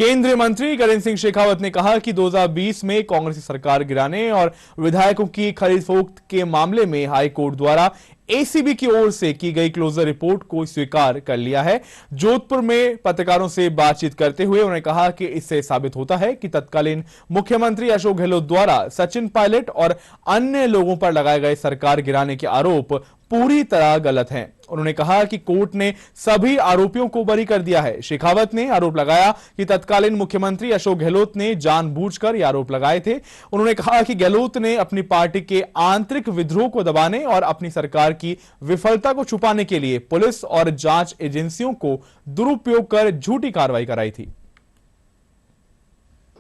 केंद्रीय मंत्री गजेंद्र सिंह शेखावत ने कहा कि 2020 में कांग्रेस की सरकार गिराने और विधायकों की खरीद फरोख्त के मामले में हाई कोर्ट द्वारा एसीबी की ओर से की गई क्लोजर रिपोर्ट को स्वीकार कर लिया है। जोधपुर में पत्रकारों से बातचीत करते हुए उन्होंने कहा कि इससे साबित होता है कि तत्कालीन मुख्यमंत्री अशोक गहलोत द्वारा सचिन पायलट और अन्य लोगों पर लगाए गए सरकार गिराने के आरोप पूरी तरह गलत हैं। उन्होंने कहा कि कोर्ट ने सभी आरोपियों को बरी कर दिया है। शेखावत ने आरोप लगाया कि तत्कालीन मुख्यमंत्री अशोक गहलोत ने जानबूझकर ये आरोप लगाए थे। उन्होंने कहा कि गहलोत ने अपनी पार्टी के आंतरिक विद्रोह को दबाने और अपनी सरकार की विफलता को छुपाने के लिए पुलिस और जांच एजेंसियों को दुरुपयोग कर झूठी कार्रवाई कराई थी।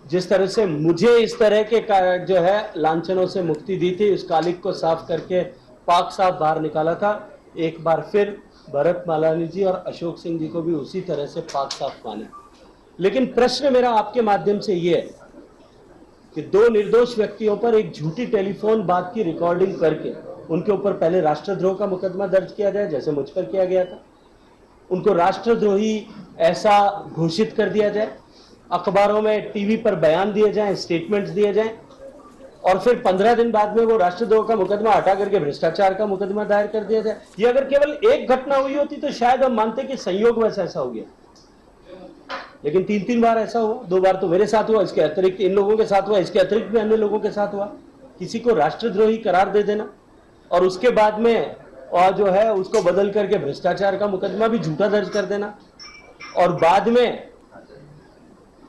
जिस तरह से मुझे इस तरह के जो है लांछनों से मुक्ति दी थी, उस कालिक को साफ करके पाक साफ बाहर निकाला था, एक बार फिर भरत मालानी जी और अशोक सिंह जी को भी उसी तरह से पाक साफ माने। लेकिन प्रश्न मेरा आपके माध्यम से यह है कि दो निर्दोष व्यक्तियों पर एक झूठी टेलीफोन बात की रिकॉर्डिंग करके उनके ऊपर पहले राष्ट्रद्रोह का मुकदमा दर्ज किया जाए, जैसे मुझ पर किया गया था, उनको राष्ट्रद्रोही ऐसा घोषित कर दिया जाए, अखबारों में टीवी पर बयान दिए जाएं, स्टेटमेंट्स दिए जाएं, और फिर 15 दिन बाद में वो राष्ट्रद्रोह का मुकदमा हटा करके भ्रष्टाचार का मुकदमा दायर कर दिया जाए। ये अगर केवल एक घटना हुई होती तो शायद हम मानते कि संयोगवश ऐसा हो गया, लेकिन 3-3 बार ऐसा हुआ। 2 बार तो मेरे साथ हुआ, इसके अतिरिक्त इन लोगों के साथ हुआ, इसके अतिरिक्त भी अन्य लोगों के साथ हुआ। किसी को राष्ट्रद्रोही करार दे देना और उसके बाद में और जो है उसको बदल करके भ्रष्टाचार का मुकदमा भी झूठा दर्ज कर देना, और बाद में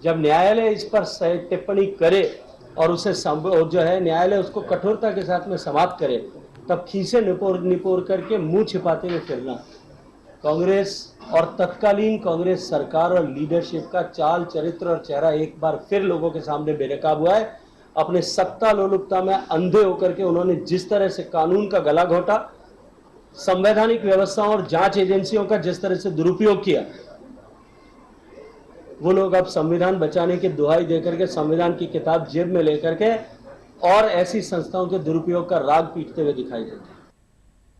जब न्यायालय इस पर टिप्पणी करे और उसे जो है न्यायालय उसको कठोरता के साथ में समाप्त करे, तब खीसे निपोर करके मुंह छिपाते हुए फिरना कांग्रेस और तत्कालीन कांग्रेस सरकार और लीडरशिप का चाल, चरित्र और चेहरा एक बार फिर लोगों के सामने बेनकाब हुआ है। अपने सत्ता लोलुपता में अंधे होकर के उन्होंने जिस तरह से कानून का गला घोटा, संवैधानिक व्यवस्थाओं और जांच एजेंसियों का जिस तरह से दुरुपयोग किया, वो लोग अब संविधान बचाने की दुहाई देकर के संविधान की किताब जेब में लेकर के और ऐसी संस्थाओं के दुरुपयोग का राग पीटते हुए दिखाई देते हैं।